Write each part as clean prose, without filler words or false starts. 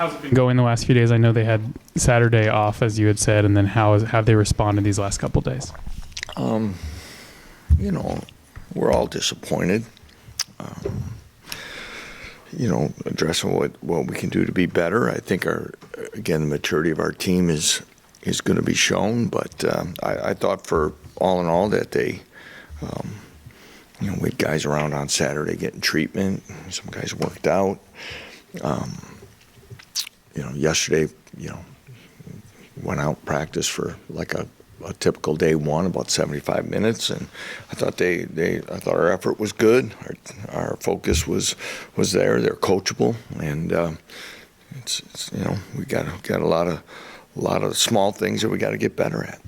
How's it been going the last few days? I know they had Saturday off, as you had said, and then have they responded these last couple days? We're all disappointed. Addressing what we can do to be better. I think the maturity of our team is going to be shown. But I thought for all in all that they, we had guys around on Saturday getting treatment. Some guys worked out. Yesterday, went out practice for like a typical day one, about 75 minutes, and I thought I thought our effort was good. Our focus was there. They're coachable, and we got a lot of small things that we got to get better at.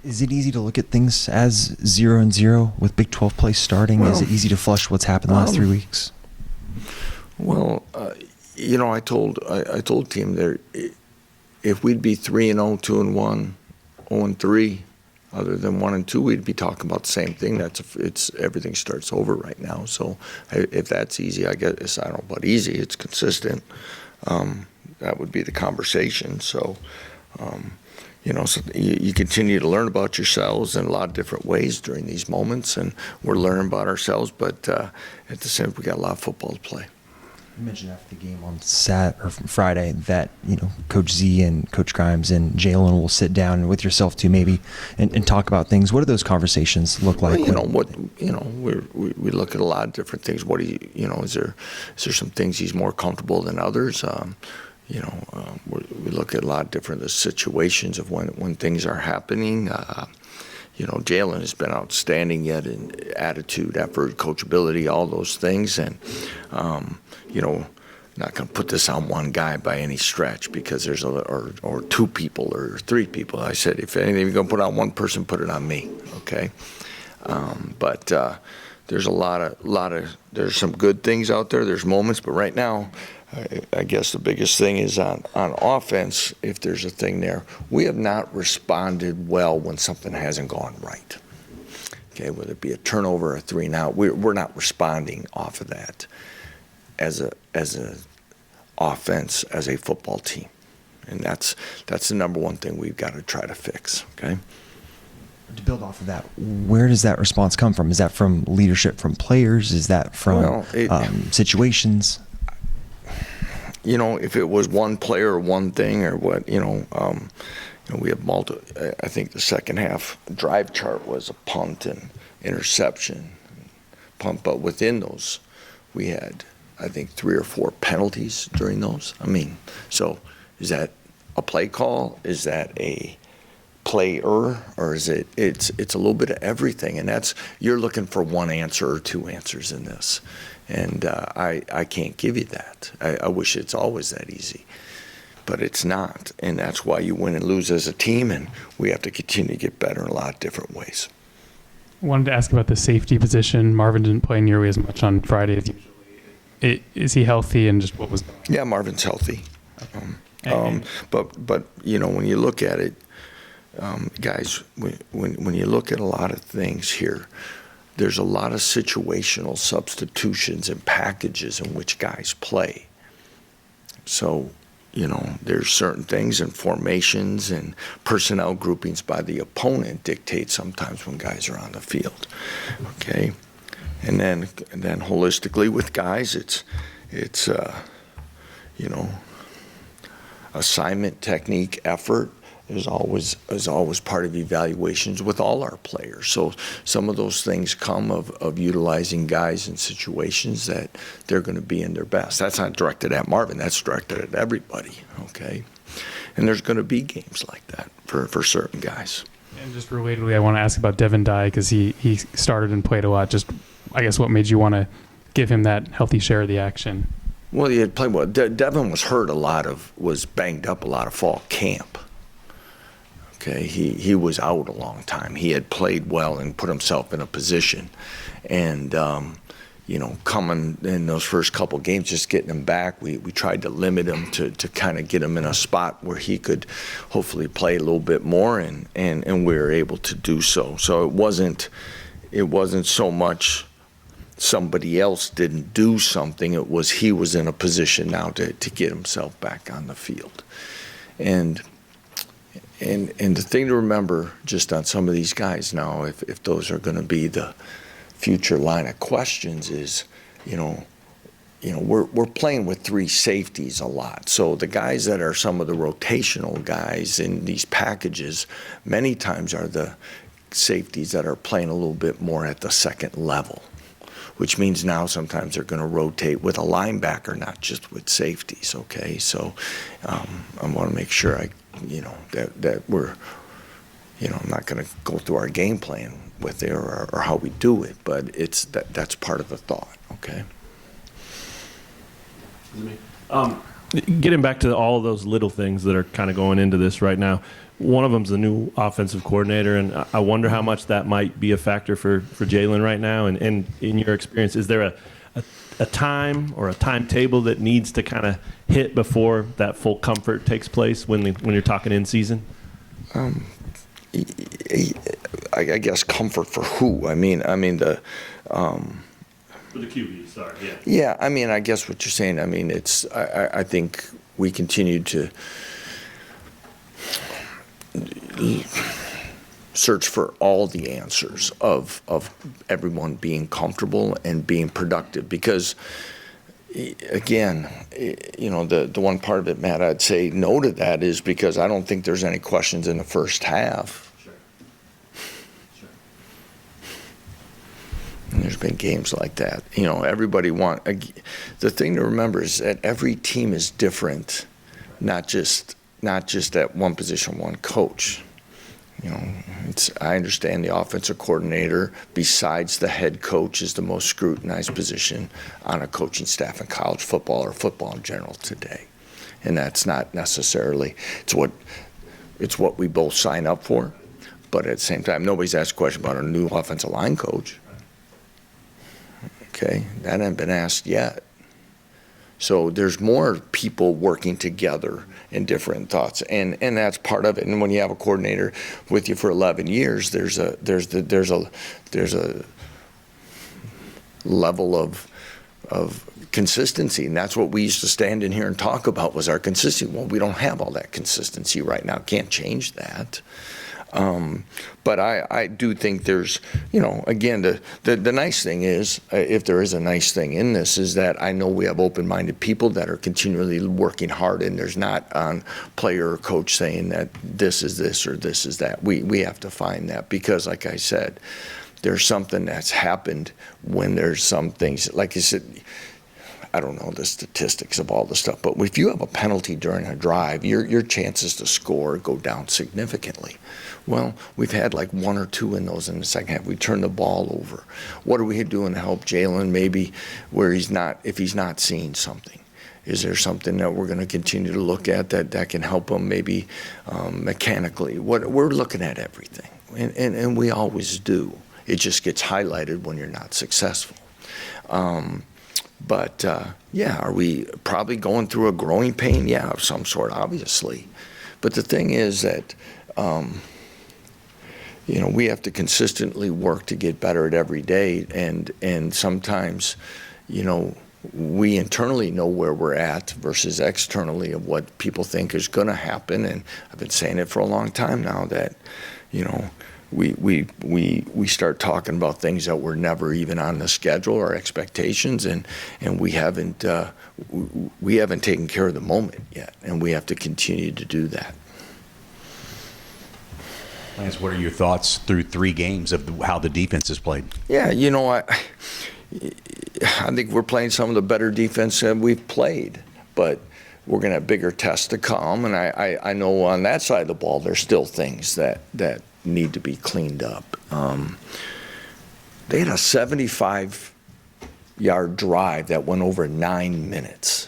Is it easy to look at things as 0-0 with Big 12 play starting? Is it easy to flush what's happened the last 3 weeks? Well, I told team there, if we'd be 3-0, 2-1, 0-3, other than 1-2, we'd be talking about the same thing. Everything starts over right now. So if that's easy, I guess I don't know about easy. It's consistent. That would be the conversation. So. So you continue to learn about yourselves in a lot of different ways during these moments, and we're learning about ourselves, but at the same time, we got a lot of football to play. You mentioned after the game on Friday that Coach Z and Coach Grimes and Jalen will sit down with yourself too, maybe, and talk about things. What do those conversations look like? We look at a lot of different things. What do is there some things he's more comfortable than others? We look at a lot of different situations of when things are happening. Jalen has been outstanding yet in attitude, effort, coachability, all those things. And, not going to put this on one guy by any stretch because there's or two people or three people. I said, if anything you're going to put on one person, put it on me, okay? But there's there's some good things out there. There's moments, but right now, I guess the biggest thing is on offense, if there's a thing there, we have not responded well when something hasn't gone right. Okay, whether it be a turnover or a 3-and-out, we're not responding off of that as a offense, as a football team. And that's the number one thing we've got to try to fix, okay? To build off of that, where does that response come from? Is that from leadership from players? Is that from situations? If it was one player or one thing or what, we have I think the second half drive chart was a punt and interception, punt. But within those, we had, I think, 3 or 4 penalties during those. So is that a play call? Is that a player, or is it's a little bit of everything? And you're looking for one answer or two answers in this. And I can't give you that. I wish it's always that easy. But it's not. And that's why you win and lose as a team, and we have to continue to get better in a lot of different ways. I wanted to ask about the safety position. Marvin didn't play nearly as much on Friday as usually. Is he healthy, and just what was going on? Yeah, Marvin's healthy. Okay. But when you look at it, guys, when you look at a lot of things here, there's a lot of situational substitutions and packages in which guys play. So, there's certain things and formations and personnel groupings by the opponent dictate sometimes when guys are on the field. Okay? And then holistically with guys, it's assignment, technique, effort is always part of evaluations with all our players. So some of those things come of utilizing guys in situations that they're going to be in their best. That's not directed at Marvin. That's directed at everybody, okay? And there's going to be games like that for certain guys. And just relatedly, I want to ask about Devin Dye because he started and played a lot. Just, I guess, what made you want to give him that healthy share of the action? Well, he had played well. Devin was hurt was banged up a lot of fall camp. Okay, he was out a long time. He had played well and put himself in a position, and coming in those first couple games, just getting him back, we tried to limit him to kind of get him in a spot where he could hopefully play a little bit more, and we were able to do so. So it wasn't so much somebody else didn't do something. It was he was in a position now to get himself back on the field. And the thing to remember just on some of these guys now, if those are going to be the future line of questions, is, we're playing with 3 safeties a lot. So the guys that are some of the rotational guys in these packages many times are the safeties that are playing a little bit more at the second level, which means now sometimes they're going to rotate with a linebacker, not just with safeties, okay? So I want to make sure that we're, I'm not going to go through our game plan with it or how we do it, but that's part of the thought, okay? Getting back to all of those little things that are kind of going into this right now, one of them's the new offensive coordinator, and I wonder how much that might be a factor for Jalen right now. And in your experience, is there a time or a timetable that needs to kind of hit before that full comfort takes place when you're talking in season? I guess comfort for who? I mean the. For the QB, sorry, yeah. Yeah, I guess what you're saying, it's, I think we continue to search for all the answers of everyone being comfortable and being productive, because, again, the one part of it, Matt, I'd say no to that is because I don't think there's any questions in the first half. And there's been games like that. Everybody the thing to remember is that every team is different, not just at one position, one coach. I understand the offensive coordinator, besides the head coach, is the most scrutinized position on a coaching staff in college football or football in general today. And that's not necessarily, it's what we both sign up for. But at the same time, nobody's asked a question about a new offensive line coach. Okay, that hasn't been asked yet. So there's more people working together in different thoughts, and that's part of it. And when you have a coordinator with you for 11 years, there's a level of consistency, and that's what we used to stand in here and talk about was our consistency. Well, we don't have all that consistency right now. Can't change that. But I do think there's, again, the nice thing is, if there is a nice thing in this, is that I know we have open-minded people that are continually working hard, and there's not on player or coach saying that this is this or this is that. We have to find that, because, like I said, there's something that's happened when there's some things, like you said, I don't know the statistics of all the stuff, but if you have a penalty during a drive, your chances to score go down significantly. Well, we've had like 1 or 2 in those in the second half. We turned the ball over. What are we doing to help Jalen maybe where if he's not seeing something? Is there something that we're going to continue to look at that can help him maybe mechanically? We're looking at everything, and we always do. It just gets highlighted when you're not successful. But are we probably going through a growing pain? Yeah, of some sort, obviously. But the thing is that, we have to consistently work to get better at every day. And sometimes, we internally know where we're at versus externally of what people think is going to happen. And I've been saying it for a long time now that, we start talking about things that were never even on the schedule or expectations, and we haven't taken care of the moment yet, and we have to continue to do that. Lance, what are your thoughts through 3 games of how the defense has played? Yeah, I think we're playing some of the better defense that we've played, but we're going to have bigger tests to come, and I know on that side of the ball there's still things that need to be cleaned up. They had a 75-yard drive that went over 9 minutes.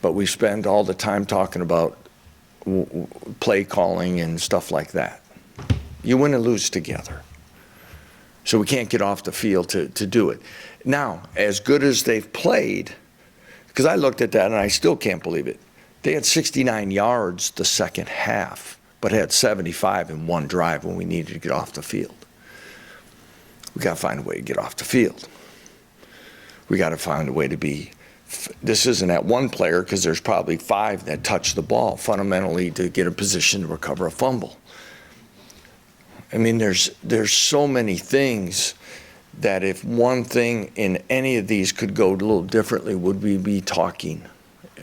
But we spend all the time talking about play calling and stuff like that. You win and lose together. So we can't get off the field to do it. Now, as good as they've played, because I looked at that and I still can't believe it, they had 69 yards the second half, but had 75 in one drive when we needed to get off the field. we got to find a way to get off the field. We got to find a way to be. This isn't that one player, because there's probably 5 that touch the ball fundamentally to get a position to recover a fumble. I mean, there's so many things that if one thing in any of these could go a little differently, would we be talking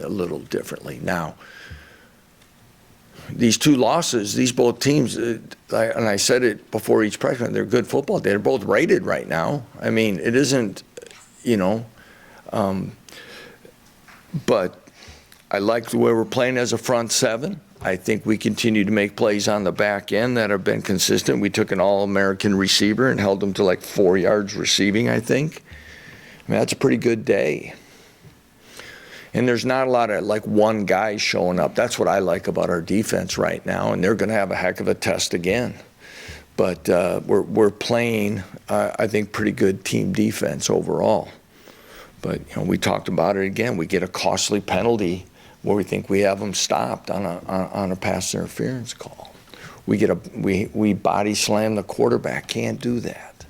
a little differently? Now, these 2 losses, these both teams, and I said it before each press conference, they're good football. They're both rated right now. I mean, it isn't, but I like the way we're playing as a front 7. I think we continue to make plays on the back end that have been consistent. We took an All-American receiver and held him to like 4 yards receiving, I think. I mean, that's a pretty good day. And there's not a lot of like one guy showing up. That's what I like about our defense right now, and they're going to have a heck of a test again. But we're playing, I think, pretty good team defense overall. But we talked about it again. We get a costly penalty where we think we have them stopped on a pass interference call. We body slam the quarterback. Can't do that.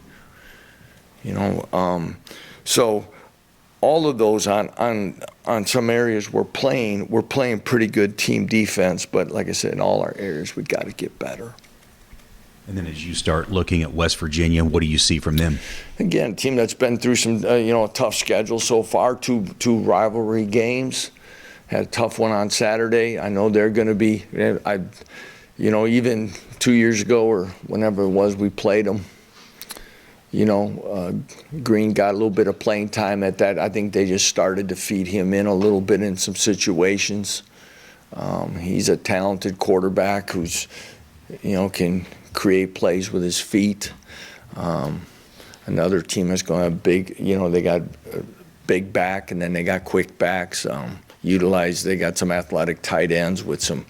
So all of those on some areas we're playing pretty good team defense. But like I said, in all our areas we got to get better. And then as you start looking at West Virginia, what do you see from them? Again, a team that's been through some a tough schedule so far. Two rivalry games. Had a tough one on Saturday. I know they're going to be, even 2 years ago or whenever it was we played them, Green got a little bit of playing time at that. I think they just started to feed him in a little bit in some situations. He's a talented quarterback who's, can create plays with his feet. Another team is going to have big, they got a big back and then they got quick backs. They got some athletic tight ends with some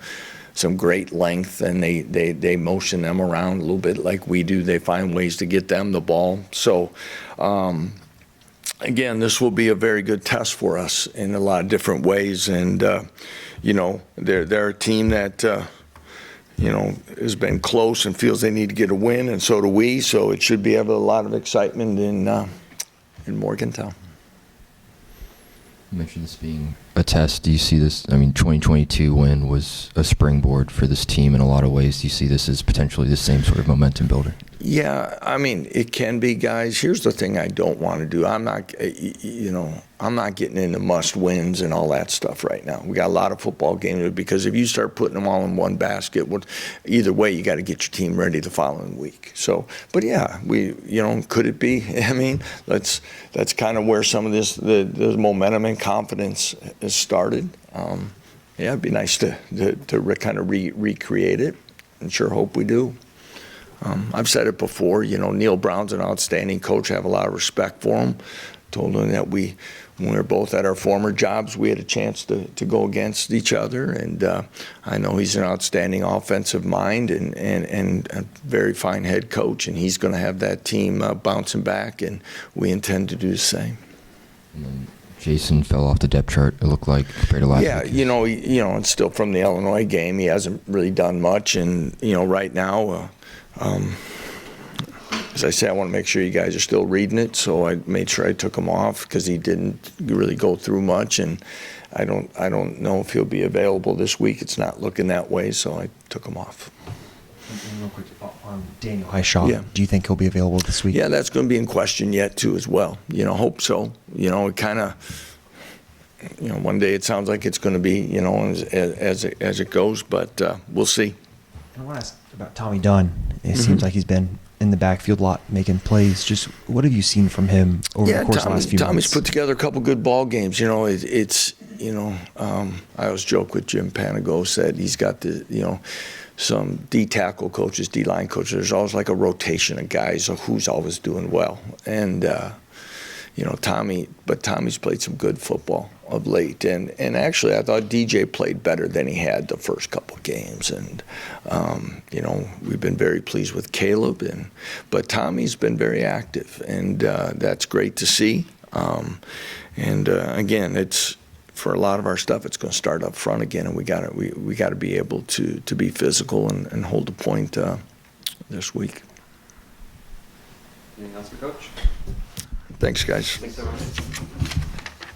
great length, and they motion them around a little bit like we do. They find ways to get them the ball. So again, this will be a very good test for us in a lot of different ways. And they're a team that has been close and feels they need to get a win, and so do we. So it should be a lot of excitement in Morgantown. You mentioned this being a test. Do you see this, 2022 win was a springboard for this team in a lot of ways. Do you see this as potentially the same sort of momentum builder? Yeah, it can be, guys. Here's the thing I don't want to do. I'm not getting into must wins and all that stuff right now. We got a lot of football games, because if you start putting them all in one basket, either way, you got to get your team ready the following week. So, but yeah, could it be? That's kind of where some of the momentum and confidence has started. It'd be nice to kind of recreate it, and sure hope we do. I've said it before, Neil Brown's an outstanding coach. I have a lot of respect for him. Told him that when we were both at our former jobs, we had a chance to go against each other. And I know he's an outstanding offensive mind and a very fine head coach. And he's going to have that team bouncing back, and we intend to do the same. And then Jason fell off the depth chart, it looked like, compared to last week. Yeah, it's still from the Illinois game. He hasn't really done much. And, right now, as I say, I want to make sure you guys are still reading it, so I made sure I took him off because he didn't really go through much, and I don't know if he'll be available this week. It's not looking that way, so I took him off. And real quick, on Daniel Highshaw, Yeah. do you think he'll be available this week? Yeah, that's going to be in question yet too, as well. Hope so. It kind of, one day it sounds like it's going to be, as it goes, but we'll see. I want to ask about Tommy Dunn. It seems like he's been in the backfield a lot, making plays. Just what have you seen from him over the course of the last few months? Tommy's put together a couple good ball games. I always joke with Jim Panago, said he's got some D-tackle coaches, D-line coaches. There's always like a rotation of guys who's always doing well. And, Tommy's played some good football of late. And actually, I thought DJ played better than he had the first couple of games. And, we've been very pleased with Caleb. But Tommy's been very active, and that's great to see. Again, it's for a lot of our stuff, it's going to start up front again, and we got to be able to be physical and hold the point this week. Anything else for Coach? Thanks, guys. Thanks, everyone.